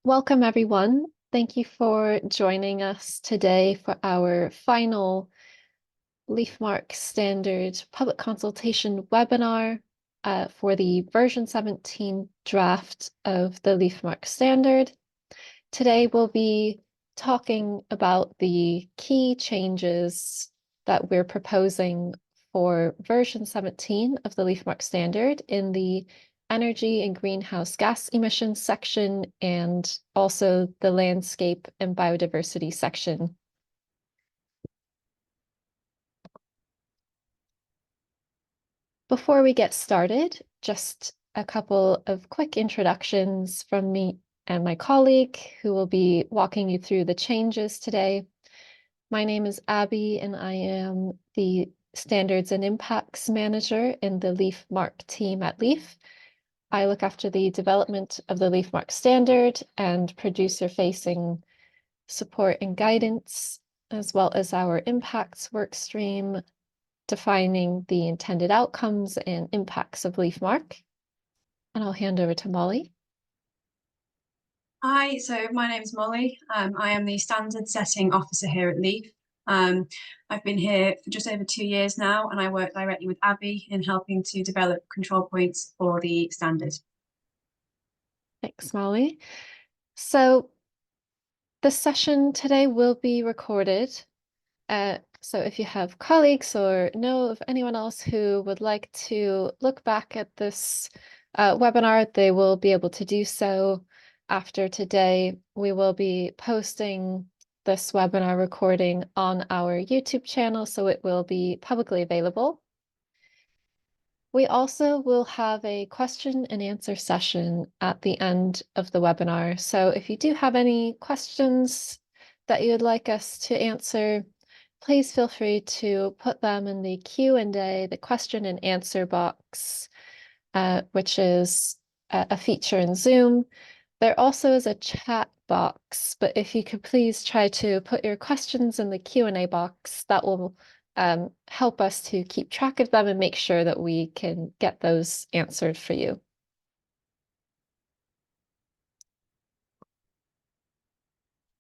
Welcome, everyone. Thank you for joining us today for our final LEAF Marque Standard public consultation webinar for the version 17 draft of the LEAF Marque Standard. Today, we'll be talking about the key changes that we're proposing for version 17 of the LEAF Marque Standard in the Energy and Greenhouse Gas Emissions section, and also the Landscape and Biodiversity section. Before we get started, just a couple of quick introductions from me and my colleague who will be walking you through the changes today. My name is Abby, and I am the Standards and Impacts Manager in the LEAF Marque team at LEAF. I look after the development of the LEAF Marque Standard and producer-facing support and guidance, as well as our impacts workstream, defining the intended outcomes and impacts of LEAF Marque. And I'll hand over to Molly. Hi, so my name is Molly. I am the Standard Setting Officer here at LEAF. I've been here for just over 2 years now, and I work directly with Abby in helping to develop control points for the standard. Thanks, Molly. So the session today will be recorded. So if you have colleagues or know of anyone else who would like to look back at this webinar, they will be able to do so after today. We will be posting this webinar recording on our YouTube channel, so it will be publicly available. We also will have a question and answer session at the end of the webinar. So if you do have any questions that you would like us to answer, please feel free to put them in the Q&A, the question and answer box, which is a feature in Zoom. There also is a chat box, but if you could please try to put your questions in the Q&A box, that will help us to keep track of them and make sure that we can get those answered for you.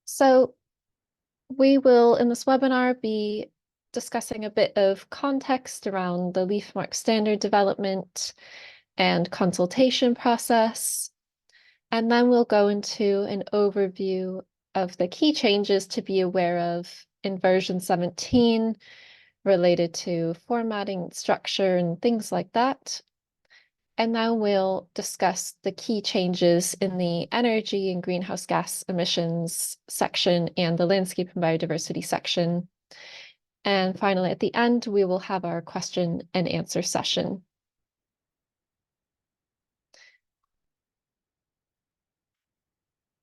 So we will, in this webinar, be discussing a bit of context around the LEAF Marque Standard development and consultation process. And then we'll go into an overview of the key changes to be aware of in version 17 related to formatting, structure, and things like that. And then we'll discuss the key changes in the energy and greenhouse gas emissions section and the landscape and biodiversity section. And finally, at the end, we will have our question and answer session.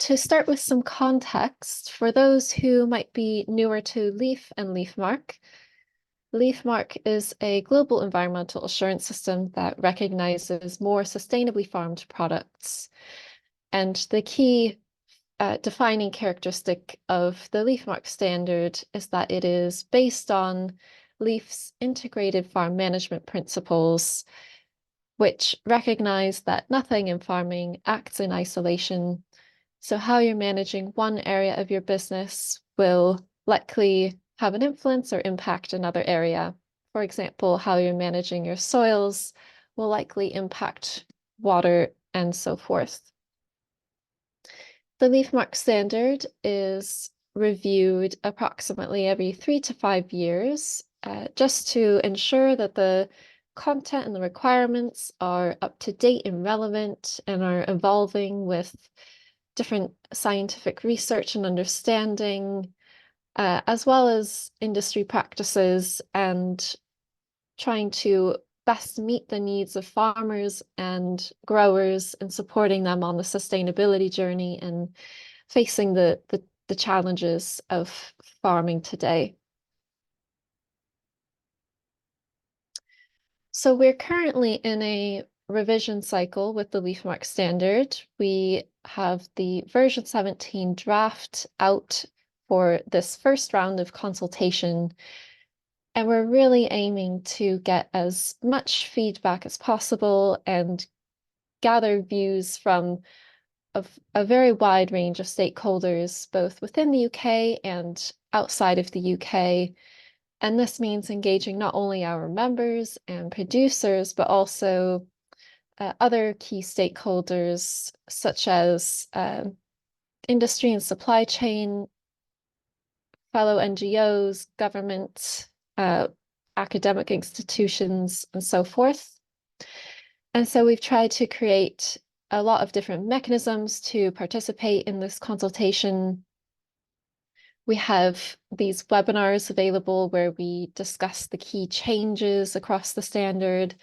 To start with some context, for those who might be newer to LEAF and LEAF Marque, LEAF Marque is a global environmental assurance system that recognizes more sustainably farmed products. And the key defining characteristic of the LEAF Marque Standard is that it is based on LEAF's integrated farm management principles, which recognize that nothing in farming acts in isolation. So how you're managing one area of your business will likely have an influence or impact another area. For example, how you're managing your soils will likely impact water and so forth. The LEAF Marque Standard is reviewed approximately every 3 to 5 years, just to ensure that the content and the requirements are up to date and relevant and are evolving with different scientific research and understanding, as well as industry practices, and trying to best meet the needs of farmers and growers and supporting them on the sustainability journey and facing the challenges of farming today. So we're currently in a revision cycle with the LEAF Marque Standard. We have the version 17 draft out for this first round of consultation, and we're really aiming to get as much feedback as possible and gather views from of a very wide range of stakeholders, both within the UK and outside of the UK. And this means engaging not only our members and producers, but also other key stakeholders, such as industry and supply chain, fellow NGOs, government, academic institutions, and so forth. And so we've tried to create a lot of different mechanisms to participate in this consultation. We have these webinars available where we discuss the key changes across the standard,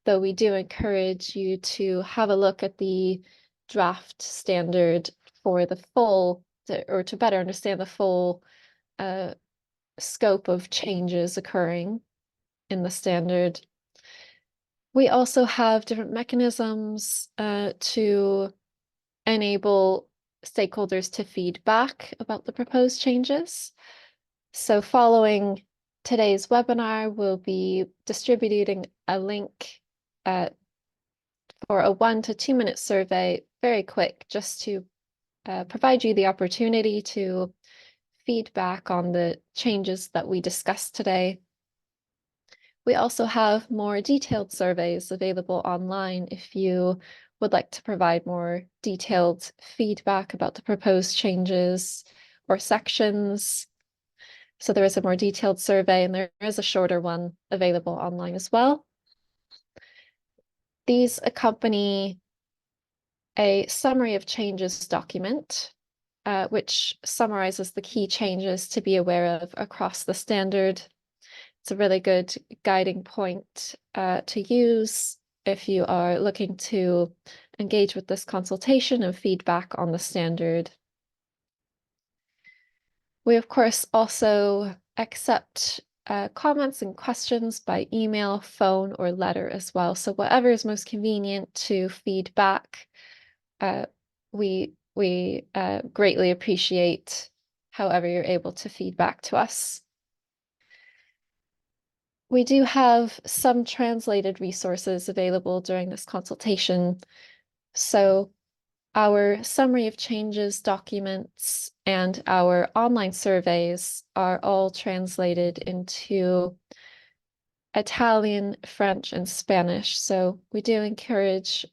though we do encourage you to have a look at the draft standard for the full, or to better understand the full scope of changes occurring in the standard. We also have different mechanisms to enable stakeholders to feed back about the proposed changes. So following today's webinar, we'll be distributing a link for a 1 to 2 minute survey, very quick, just to provide you the opportunity to feedback on the changes that we discussed today. We also have more detailed surveys available online if you would like to provide more detailed feedback about the proposed changes or sections. So there is a more detailed survey, and there is a shorter one available online as well. These accompany a summary of changes document, which summarizes the key changes to be aware of across the standard. It's a really good guiding point to use if you are looking to engage with this consultation and feedback on the standard. We, of course, also accept comments and questions by email, phone, or letter as well. So whatever is most convenient to feedback, we greatly appreciate however you're able to feedback to us. We do have some translated resources available during this consultation. So our summary of changes documents and our online surveys are all translated into Italian, French, and Spanish. So we do encourage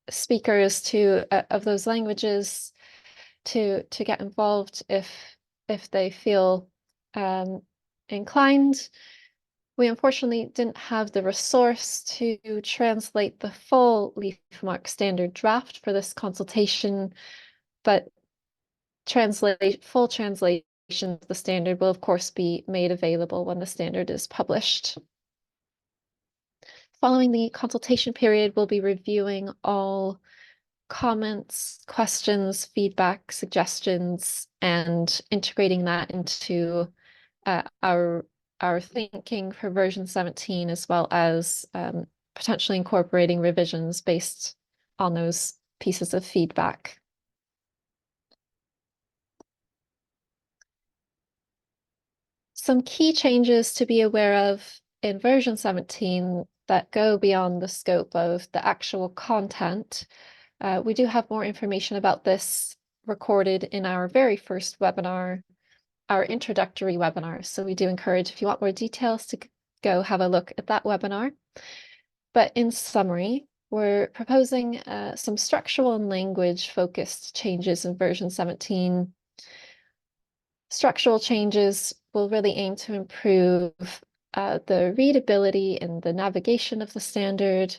speakers of those languages to get involved if they feel inclined. We unfortunately didn't have the resource to translate the full LEAF Marque Standard draft for this consultation, but full translation of the standard will of course be made available when the standard is published. Following the consultation period, we'll be reviewing all comments, questions, feedback, suggestions, and integrating that into our thinking for version 17, as well as potentially incorporating revisions based on those pieces of feedback. Some key changes to be aware of in version 17 that go beyond the scope of the actual content. We do have more information about this recorded in our very first webinar, our introductory webinar. So we do encourage, if you want more details, to go have a look at that webinar. But in summary, we're proposing some structural and language focused changes in version 17. Structural changes will really aim to improve the readability and the navigation of the standard.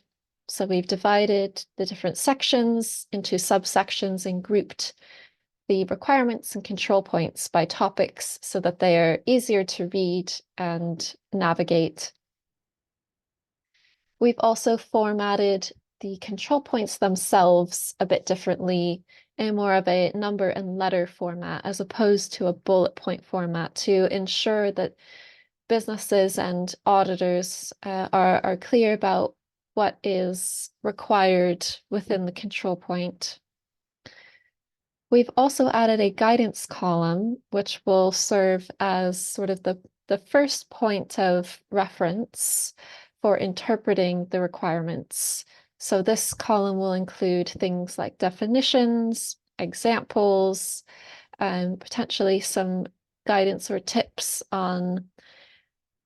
So we've divided the different sections into subsections and grouped the requirements and control points by topics so that they are easier to read and navigate. We've also formatted the control points themselves a bit differently in more of a number and letter format as opposed to a bullet point format to ensure that businesses and auditors are clear about what is required within the control point. We've also added a guidance column, which will serve as sort of the first point of reference for interpreting the requirements. So this column will include things like definitions, examples, and potentially some guidance or tips on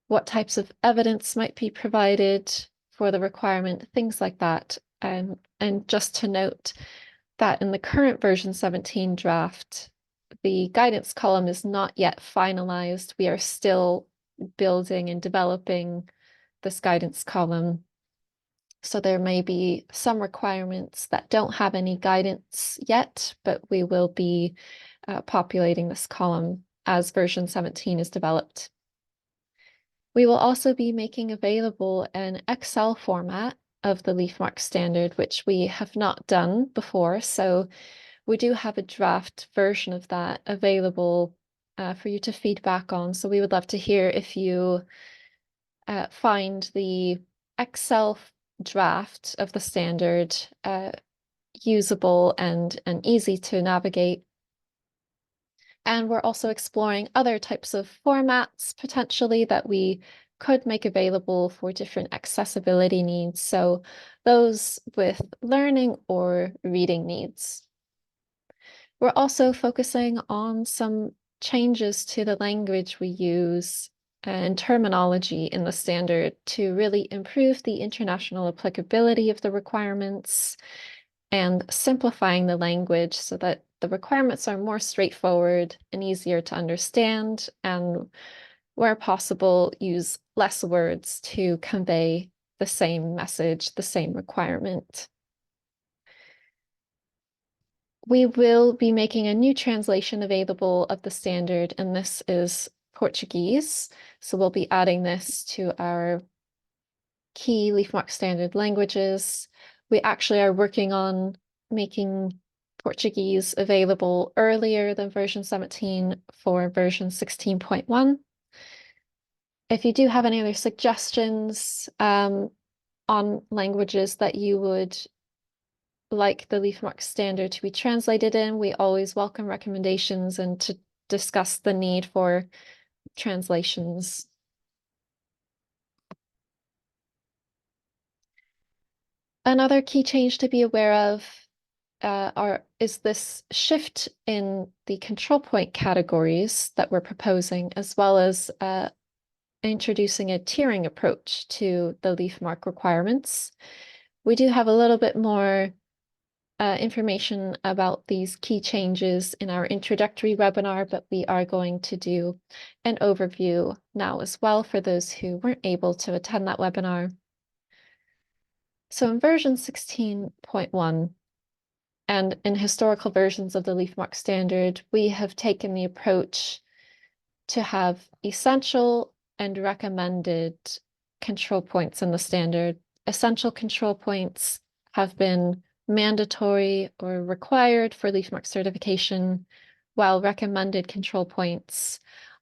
what types of evidence might be provided for the requirement, things like that. And just to note that in the current version 17 draft, the guidance column is not yet finalized. We are still building and developing this guidance column. So there may be some requirements that don't have any guidance yet, but we will be populating this column as version 17 is developed. We will also be making available an Excel format of the LEAF Marque Standard, which we have not done before. So we do have a draft version of that available for you to feedback on. So we would love to hear if you find the Excel draft of the standard usable and easy to navigate. And we're also exploring other types of formats potentially that we could make available for different accessibility needs. So those with learning or reading needs. We're also focusing on some changes to the language we use and terminology in the standard to really improve the international applicability of the requirements and simplifying the language so that the requirements are more straightforward and easier to understand, and where possible, use less words to convey the same message, the same requirement. We will be making a new translation available of the standard, and this is Portuguese. So we'll be adding this to our key LEAF Marque Standard languages. We actually are working on making Portuguese available earlier than version 17 for version 16.1. If you do have any other suggestions on languages that you would like the LEAF Marque Standard to be translated in, we always welcome recommendations and to discuss the need for translations. Another key change to be aware of is this shift in the control point categories that we're proposing, as well as introducing a tiering approach to the LEAF Marque requirements. We do have a little bit more information about these key changes in our introductory webinar, but we are going to do an overview now as well for those who weren't able to attend that webinar. So in version 16.1, and in historical versions of the LEAF Marque Standard, we have taken the approach to have essential and recommended control points in the standard. Essential control points have been mandatory or required for LEAF Marque certification, while recommended control points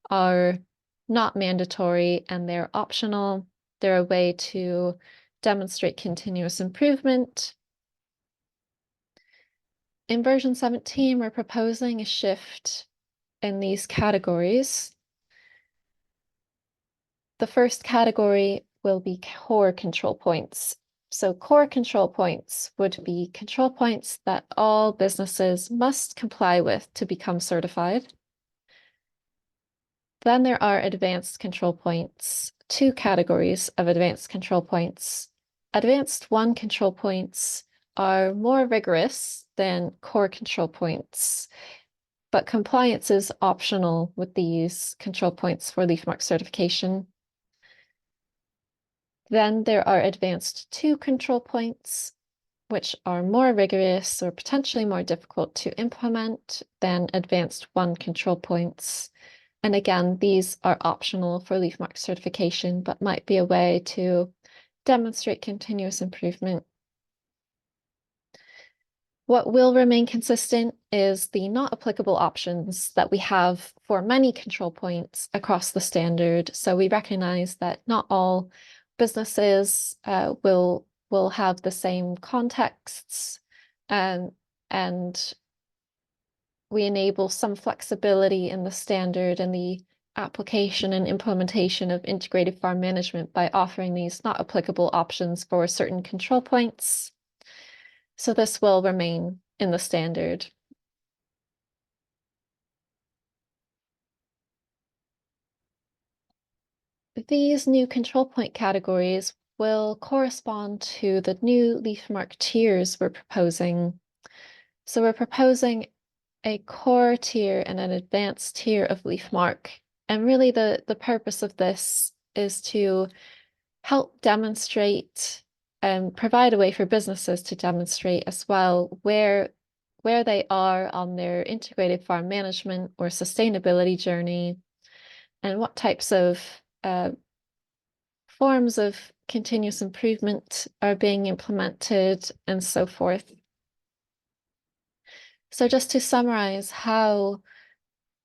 are not mandatory and they're optional. They're a way to demonstrate continuous improvement. In version 17, we're proposing a shift in these categories. The first category will be core control points. So core control points would be control points that all businesses must comply with to become certified. Then there are advanced control points, two categories of advanced control points. Advanced 1 control points are more rigorous than core control points, but compliance is optional with these control points for LEAF Marque certification. Then there are advanced 2 control points, which are more rigorous or potentially more difficult to implement than advanced 1 control points. And again, these are optional for LEAF Marque certification, but might be a way to demonstrate continuous improvement. What will remain consistent is the not applicable options that we have for many control points across the standard. So we recognize that not all businesses will have the same contexts, and we enable some flexibility in the standard and the application and implementation of integrated farm management by offering these not applicable options for certain control points. So this will remain in the standard. These new control point categories will correspond to the new LEAF Marque tiers we're proposing. So we're proposing a core tier and an advanced tier of LEAF Marque. And really the purpose of this is to help demonstrate and provide a way for businesses to demonstrate as well where they are on their integrated farm management or sustainability journey, and what types of forms of continuous improvement are being implemented, and so forth. So just to summarize how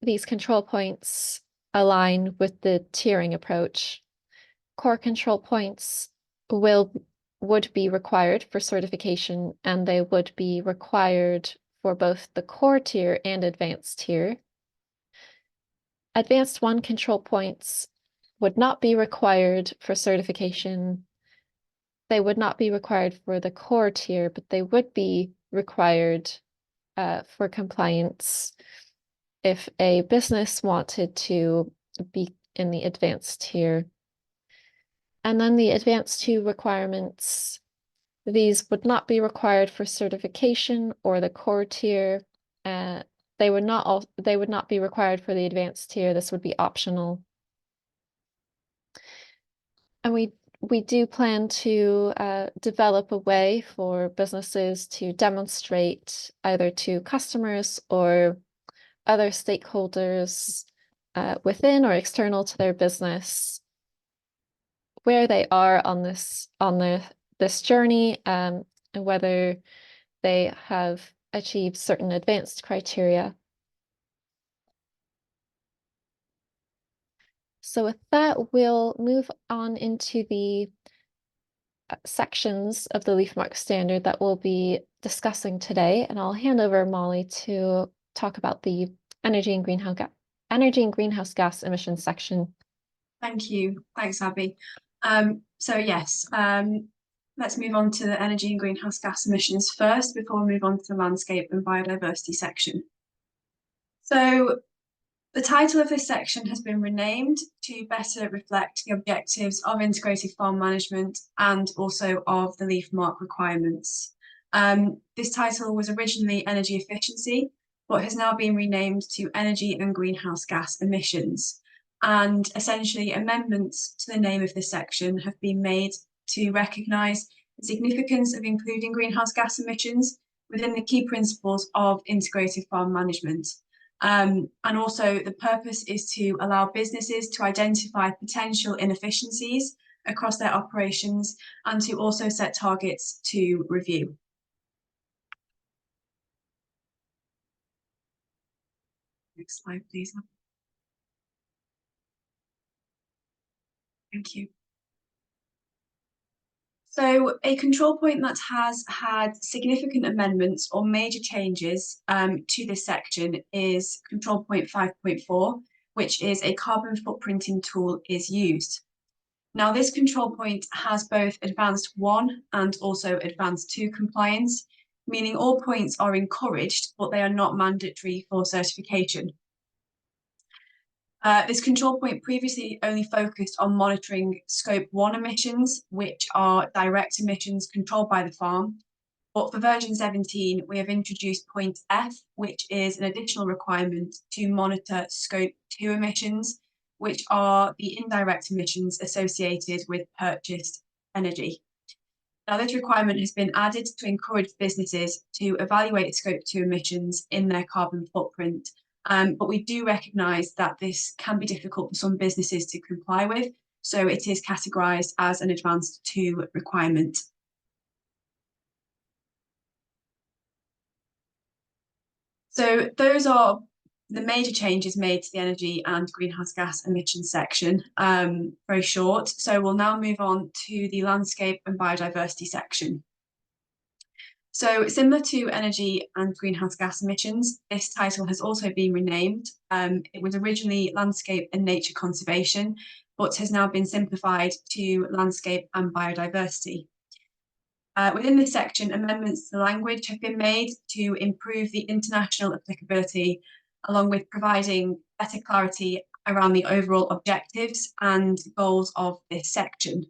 these control points align with the tiering approach, core control points would be required for certification, and they would be required for both the core tier and advanced tier. Advanced 1 control points would not be required for certification. They would not be required for the core tier, but they would be required for compliance if a business wanted to be in the advanced tier. And then the advanced 2 requirements, these would not be required for certification or the core tier. They would not be required for the advanced tier. This would be optional. And we do plan to develop a way for businesses to demonstrate either to customers or other stakeholders within or external to their business where they are on this journey, and whether they have achieved certain advanced criteria. So with that, we'll move on into the sections of the LEAF Marque Standard that we'll be discussing today, and I'll hand over Molly to talk about the energy and greenhouse gas emissions section. Thank you. Thanks, Abby. So yes, let's move on to the energy and greenhouse gas emissions first before we move on to the landscape and biodiversity section. So the title of this section has been renamed to better reflect the objectives of integrated farm management and also of the LEAF Marque requirements. This title was originally energy efficiency, but has now been renamed to energy and greenhouse gas emissions. And essentially amendments to the name of this section have been made to recognise the significance of including greenhouse gas emissions within the key principles of integrated farm management. And also the purpose is to allow businesses to identify potential inefficiencies across their operations and to also set targets to review. Next slide, please. Thank you. So a control point that has had significant amendments or major changes to this section is control point 5.4, which is a carbon footprinting tool is used. Now this control point has both advanced 1 and also advanced 2 compliance, meaning all points are encouraged, but they are not mandatory for certification. This control point previously only focused on monitoring scope 1 emissions, which are direct emissions controlled by the farm. But for version 17, we have introduced point F, which is an additional requirement to monitor scope 2 emissions, which are the indirect emissions associated with purchased energy. Now, this requirement has been added to encourage businesses to evaluate scope 2 emissions in their carbon footprint. But we do recognise that this can be difficult for some businesses to comply with, so it is categorised as an advanced 2 requirement. So those are the major changes made to the energy and greenhouse gas emissions section, very short. So we'll now move on to the landscape and biodiversity section. So similar to energy and greenhouse gas emissions, this title has also been renamed. It was originally landscape and nature conservation, but has now been simplified to landscape and biodiversity. Within this section, amendments to the language have been made to improve the international applicability, along with providing better clarity around the overall objectives and goals of this section.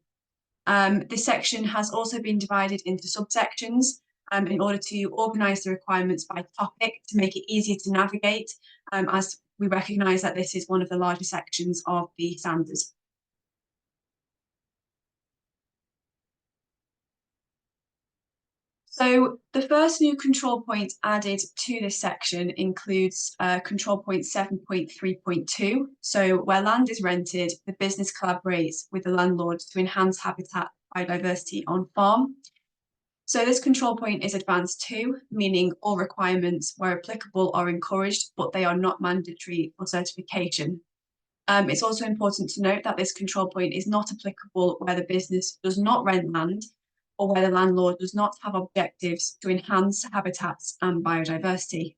This section has also been divided into subsections in order to organise the requirements by topic to make it easier to navigate, as we recognise that this is one of the larger sections of the standards. So the first new control point added to this section includes control point 7.3.2. So where land is rented, the business collaborates with the landlord to enhance habitat biodiversity on farm. So this control point is advanced 2, meaning all requirements where applicable are encouraged, but they are not mandatory for certification. It's also important to note that this control point is not applicable where the business does not rent land or where the landlord does not have objectives to enhance habitats and biodiversity.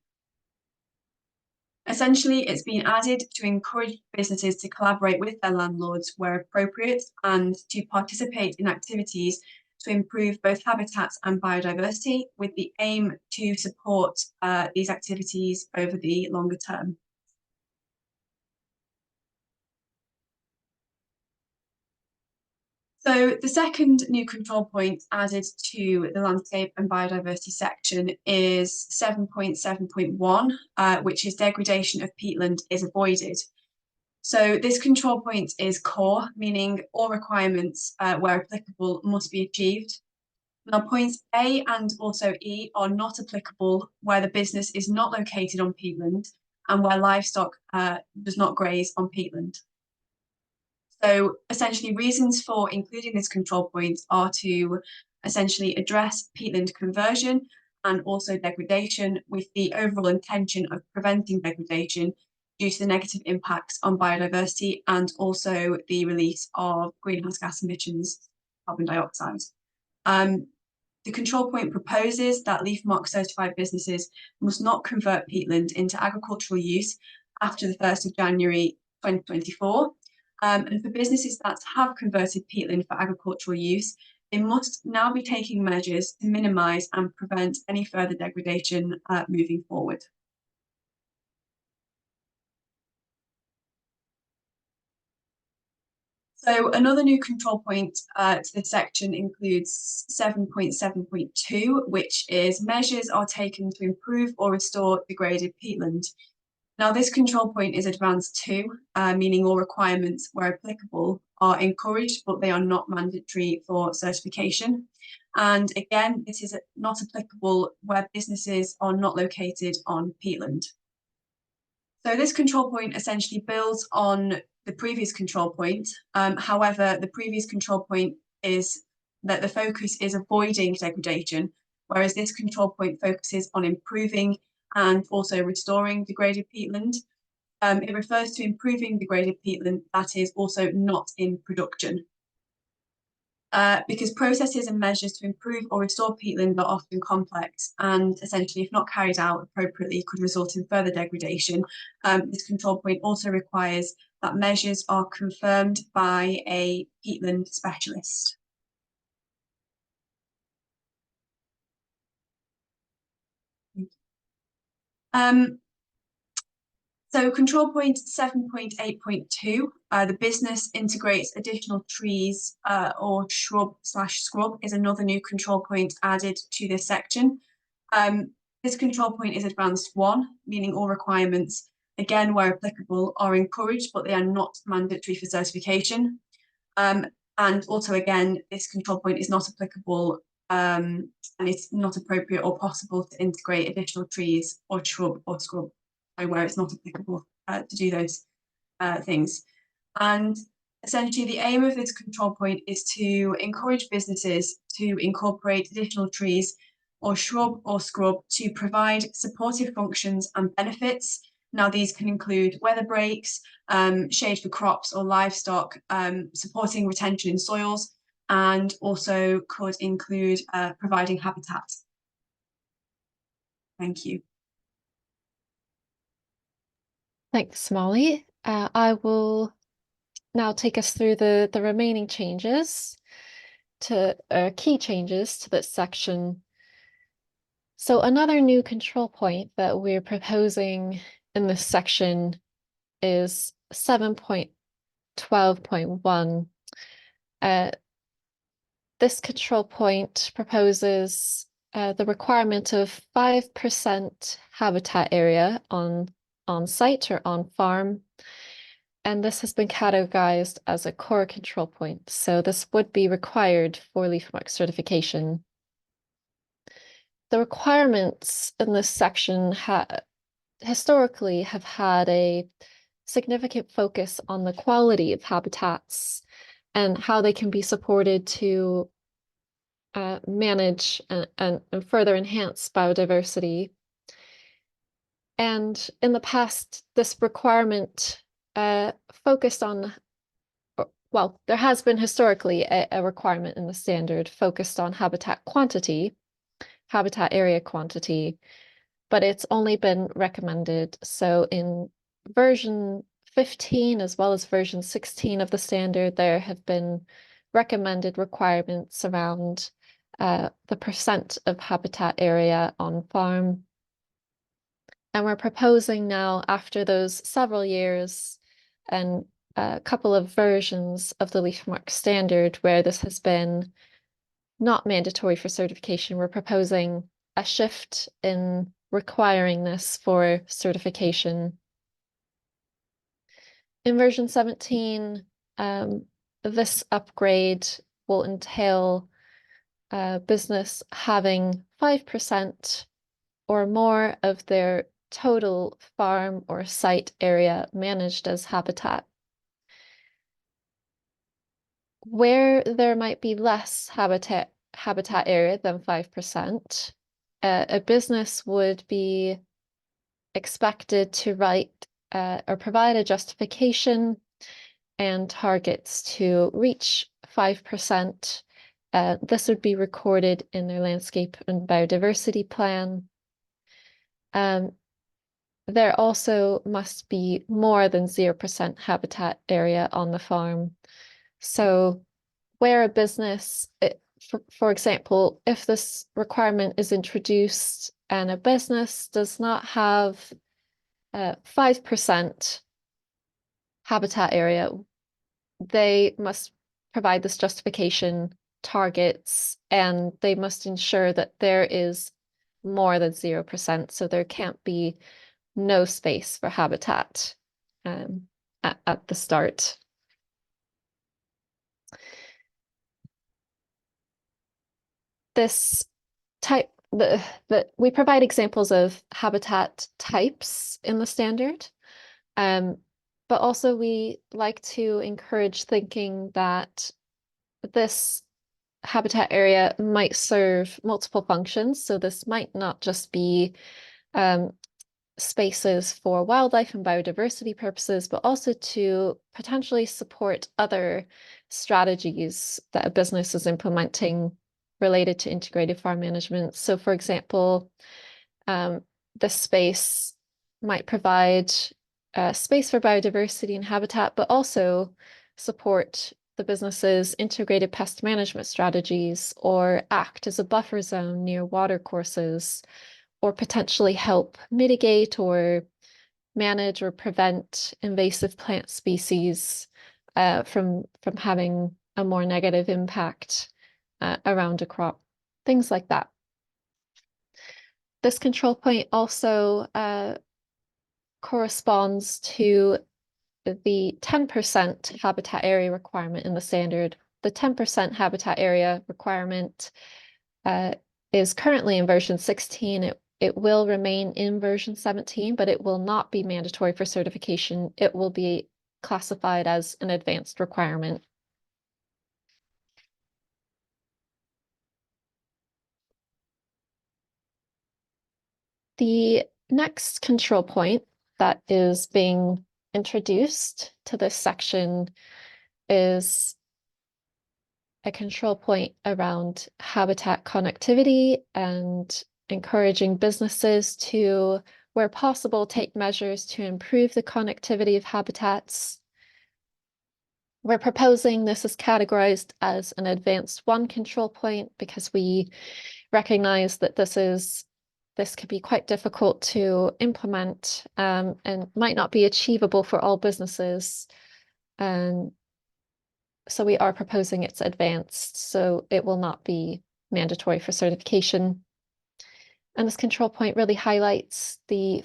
Essentially, it's been added to encourage businesses to collaborate with their landlords where appropriate and to participate in activities to improve both habitats and biodiversity, with the aim to support these activities over the longer term. So the second new control point added to the Landscape and Biodiversity section is 7.7.1, which is degradation of peatland is avoided. So this control point is core, meaning all requirements where applicable must be achieved. Now points A and also E are not applicable where the business is not located on peatland and where livestock does not graze on peatland. So essentially reasons for including this control point are to essentially address peatland conversion and also degradation, with the overall intention of preventing degradation due to the negative impacts on biodiversity and also the release of greenhouse gas emissions, carbon dioxide. The control point proposes that LEAF Marque certified businesses must not convert peatland into agricultural use after the 1st of January 2024. And for businesses that have converted peatland for agricultural use, they must now be taking measures to minimise and prevent any further degradation moving forward. So another new control point to this section includes 7.7.2, which is measures are taken to improve or restore degraded peatland. Now, this control point is advanced 2, meaning all requirements where applicable are encouraged, but they are not mandatory for certification. And again, this is not applicable where businesses are not located on peatland. So this control point essentially builds on the previous control point. However, the previous control point is that the focus is avoiding degradation, whereas this control point focuses on improving and also restoring degraded peatland. It refers to improving degraded peatland that is also not in production. Because processes and measures to improve or restore peatland are often complex and essentially, if not carried out appropriately, could result in further degradation. This control point also requires that measures are confirmed by a peatland specialist. So control point 7.8.2, the business integrates additional trees or shrub/scrub is another new control point added to this section. This control point is advanced 1, meaning all requirements, again where applicable, are encouraged, but they are not mandatory for certification. And also again, this control point is not applicable and it's not appropriate or possible to integrate additional trees or shrub or scrub where it's not applicable to do those things. And essentially the aim of this control point is to encourage businesses to incorporate additional trees or shrub or scrub to provide supportive functions and benefits. Now these can include weather breaks, shade for crops or livestock, supporting retention in soils, and also could include providing habitat. Thank you. Thanks, Molly. I will now take us through the remaining changes. key changes to this section. So another new control point that we're proposing in this section is 7.12.1. This control point proposes the requirement of 5% habitat area on site or on farm. And this has been categorized as a core control point. So this would be required for LEAF Marque certification. The requirements in this section historically have had a significant focus on the quality of habitats and how they can be supported to manage and further enhance biodiversity. And in the past, this requirement focused on, well, there has been historically a requirement in the standard focused on habitat area quantity, but it's only been recommended. So in version 15 as well as version 16 of the standard, there have been recommended requirements around the percent of habitat area on farm. And we're proposing now, after those several years and a couple of versions of the LEAF Marque Standard where this has been not mandatory for certification, we're proposing a shift in requiring this for certification. In version 17, this upgrade will entail business having 5% or more of their total farm or site area managed as habitat. Where there might be less habitat area than 5%, a business would be expected to write or provide a justification and targets to reach 5%. This would be recorded in their Landscape and Biodiversity plan. There also must be more than 0% habitat area on the farm. So where a business, for example, if this requirement is introduced and a business does not have 5% habitat area, they must provide this justification targets and they must ensure that there is more than 0%. So there can't be no space for habitat at the start. This type, we provide examples of habitat types in the standard, but also we like to encourage thinking that this habitat area might serve multiple functions. So this might not just be spaces for wildlife and biodiversity purposes, but also to potentially support other strategies that a business is implementing related to integrated farm management. So for example, this space might provide space for biodiversity and habitat, but also support the business's integrated pest management strategies or act as a buffer zone near watercourses, or potentially help mitigate or manage or prevent invasive plant species from having a more negative impact around a crop, things like that. This control point also corresponds to the 10% habitat area requirement in the standard. The 10% habitat area requirement is currently in version 16. It will remain in version 17, but it will not be mandatory for certification. It will be classified as an advanced requirement. The next control point that is being introduced to this section is a control point around habitat connectivity and encouraging businesses to, where possible, take measures to improve the connectivity of habitats. We're proposing this is categorized as an advanced 1 control point because we recognize that this could be quite difficult to implement and might not be achievable for all businesses. And so we are proposing it's advanced, so it will not be mandatory for certification. And this control point really highlights the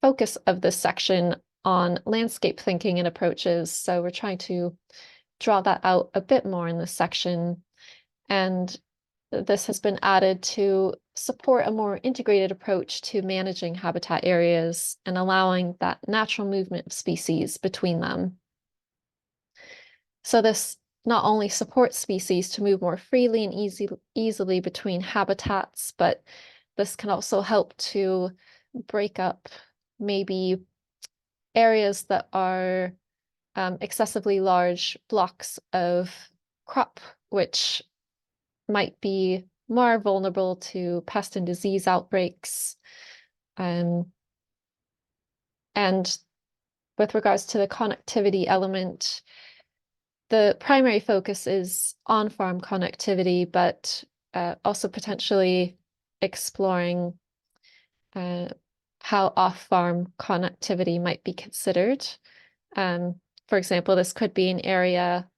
focus of this section on landscape thinking and approaches. So we're trying to draw that out a bit more in this section. And this has been added to support a more integrated approach to managing habitat areas and allowing that natural movement of species between them. So this not only supports species to move more freely and easily between habitats, but this can also help to break up maybe areas that are excessively large blocks of crop, which might be more vulnerable to pest and disease outbreaks. And with regards to the connectivity element, the primary focus is on-farm connectivity, but also potentially exploring how off-farm connectivity might be considered. For example, this could be an area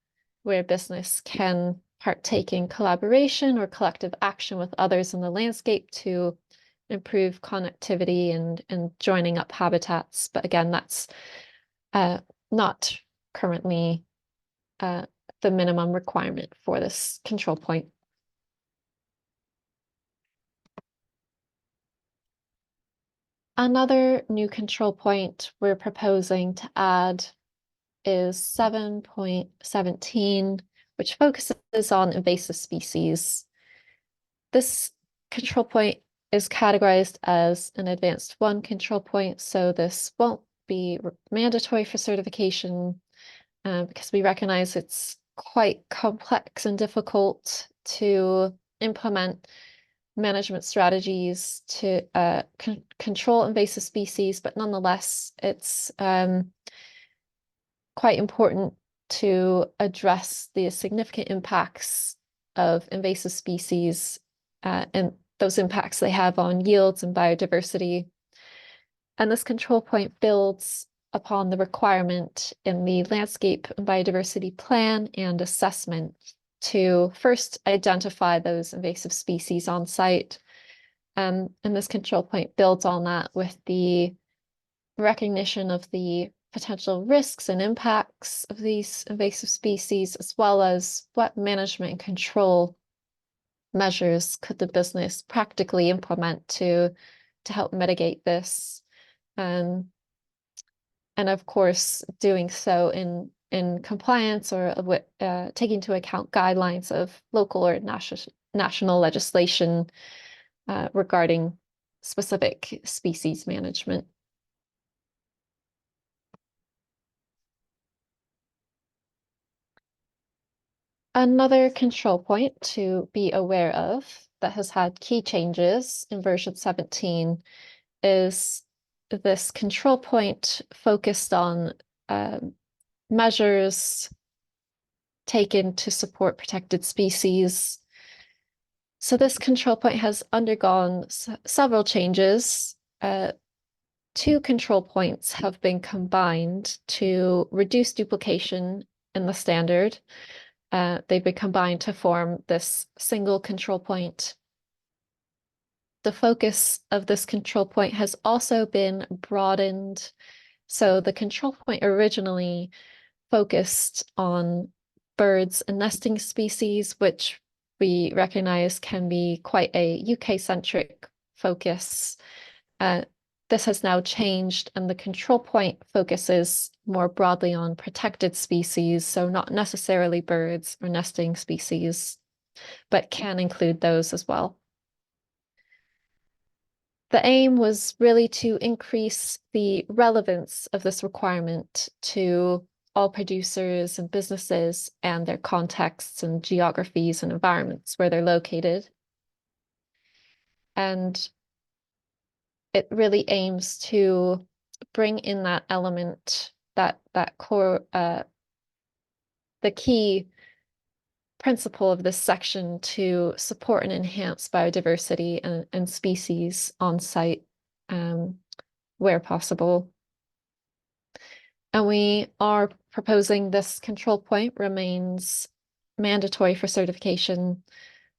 where business can partake in collaboration or collective action with others in the landscape to improve connectivity and joining up habitats. But again, that's not currently the minimum requirement for this control point. Another new control point we're proposing to add is 7.17, which focuses on invasive species. This control point is categorized as an advanced 1 control point, so this won't be mandatory for certification because we recognize it's quite complex and difficult to implement management strategies to control invasive species, but nonetheless, it's quite important to address the significant impacts of invasive species and those impacts they have on yields and biodiversity. And this control point builds upon the requirement in the Landscape and Biodiversity Plan and Assessment to first identify those invasive species on site. And this control point builds on that with the recognition of the potential risks and impacts of these invasive species, as well as what management and control measures could the business practically implement to help mitigate this. And of course, doing so in compliance or with taking into account guidelines of local or national legislation regarding specific species management. Another control point to be aware of that has had key changes in version 17 is this control point focused on measures taken to support protected species. So this control point has undergone several changes. 2 control points have been combined to reduce duplication in the standard. They've been combined to form this single control point. The focus of this control point has also been broadened. So the control point originally focused on birds and nesting species, which we recognize can be quite a UK-centric focus. This has now changed, and the control point focuses more broadly on protected species, so not necessarily birds or nesting species, but can include those as well. The aim was really to increase the relevance of this requirement to all producers and businesses and their contexts and geographies and environments where they're located. And it really aims to bring in that element, that core the key principle of this section to support and enhance biodiversity and species on site where possible. And we are proposing this control point remains mandatory for certification.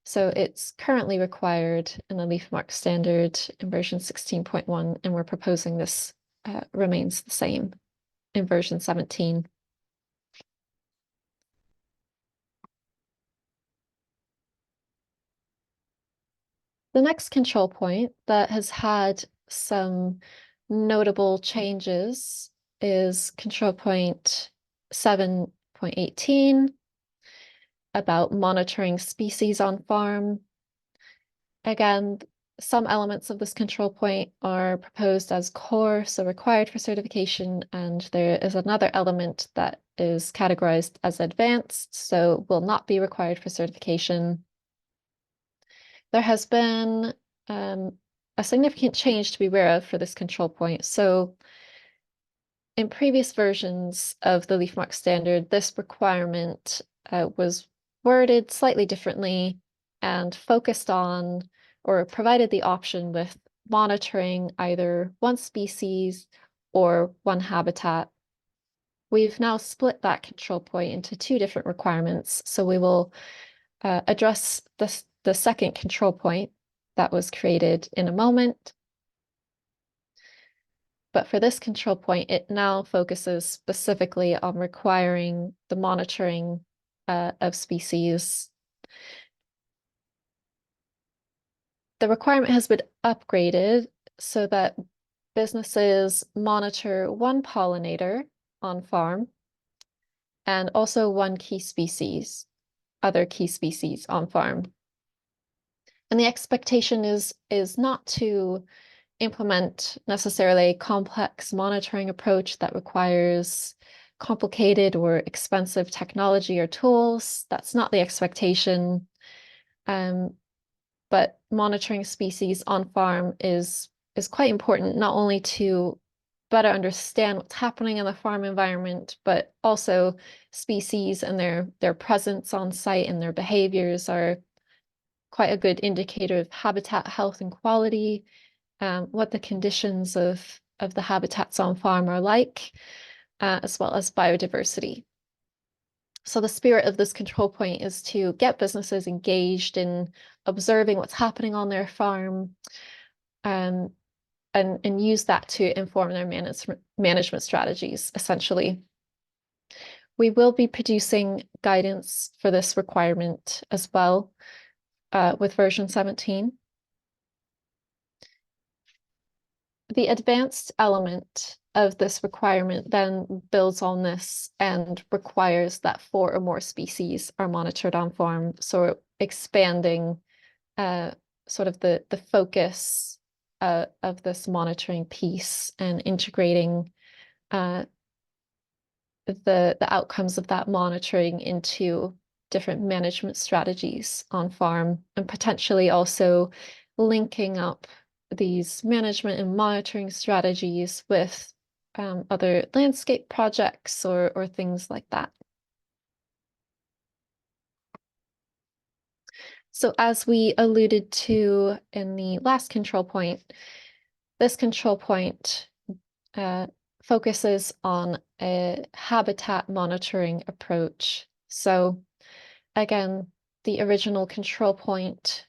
So it's currently required in the LEAF Marque Standard in version 16.1, and we're proposing this remains the same in version 17. The next control point that has had some notable changes is control point 7.18 about monitoring species on farm. Again, some elements of this control point are proposed as core, so required for certification, and there is another element that is categorized as advanced, so will not be required for certification. There has been a significant change to be aware of for this control point. So in previous versions of the LEAF Marque Standard, this requirement was worded slightly differently and focused on or provided the option with monitoring either one species or one habitat. We've now split that control point into two different requirements. So we will address the second control point that was created in a moment. But for this control point, it now focuses specifically on requiring the monitoring of species. The requirement has been upgraded so that businesses monitor one pollinator on farm and also one key species, other key species on farm. And the expectation is not to implement necessarily a complex monitoring approach that requires complicated or expensive technology or tools. That's not the expectation. But monitoring species on farm is quite important, not only to better understand what's happening in the farm environment, but also species and their presence on site and their behaviors are quite a good indicator of habitat health and quality, what the conditions of the habitats on farm are like, as well as biodiversity. So the spirit of this control point is to get businesses engaged in observing what's happening on their farm, and use that to inform their management strategies, essentially. We will be producing guidance for this requirement as well with version 17. The advanced element of this requirement then builds on this and requires that 4 or more species are monitored on farm. So expanding sort of the focus of this monitoring piece and integrating the outcomes of that monitoring into different management strategies on farm, and potentially also linking up these management and monitoring strategies with other landscape projects or things like that. So as we alluded to in the last control point, this control point focuses on a habitat monitoring approach. So again, the original control point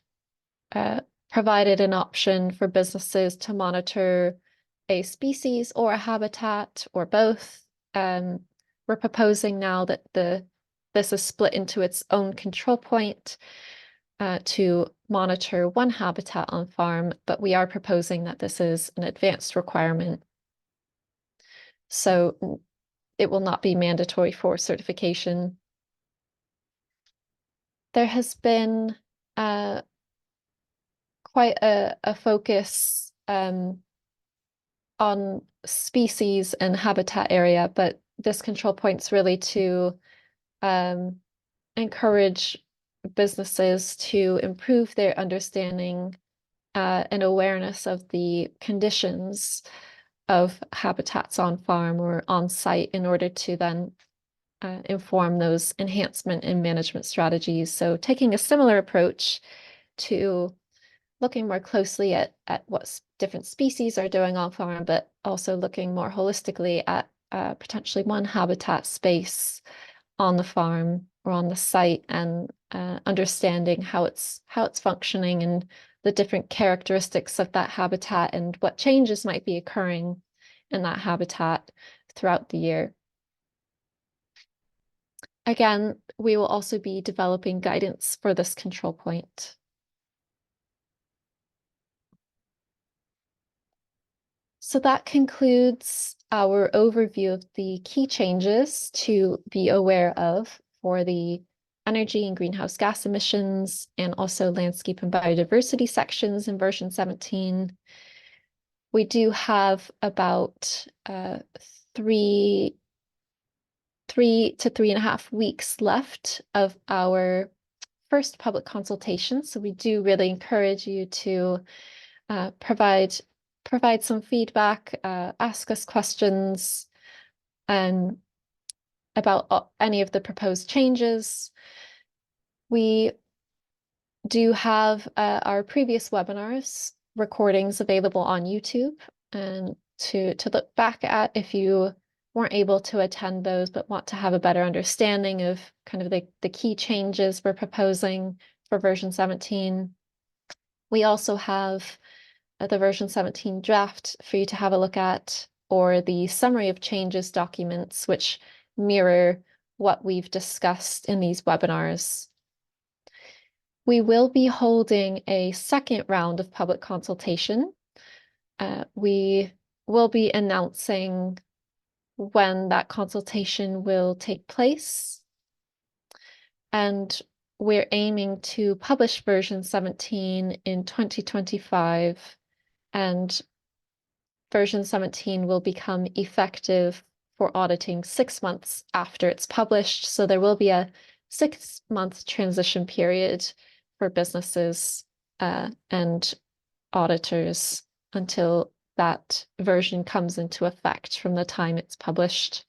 provided an option for businesses to monitor a species or a habitat or both. We're proposing now that this is split into its own control point to monitor one habitat on farm, but we are proposing that this is an advanced requirement. So it will not be mandatory for certification. There has been quite a focus on species and habitat area, but this control point's really to encourage businesses to improve their understanding and awareness of the conditions of habitats on farm or on site in order to then inform those enhancement and management strategies. So taking a similar approach to looking more closely at what different species are doing on farm, but also looking more holistically at potentially one habitat space on the farm or on the site, and understanding how it's functioning and the different characteristics of that habitat and what changes might be occurring in that habitat throughout the year. Again, we will also be developing guidance for this control point. So that concludes our overview of the key changes to be aware of for the energy and greenhouse gas emissions, and also landscape and biodiversity sections in version 17. We do have about 3 to 3.5 weeks left of our first public consultation. So we do really encourage you to provide some feedback, ask us questions and about any of the proposed changes. We do have our previous webinars recordings available on YouTube, and to look back at if you weren't able to attend those but want to have a better understanding of kind of the key changes we're proposing for version 17. We also have the version 17 draft for you to have a look at, or the summary of changes documents, which mirror what we've discussed in these webinars. We will be holding a second round of public consultation. We will be announcing when that consultation will take place, and we're aiming to publish version 17 in 2025, and version 17 will become effective for auditing 6 months after it's published. So there will be a 6-month transition period for businesses and auditors until that version comes into effect from the time it's published.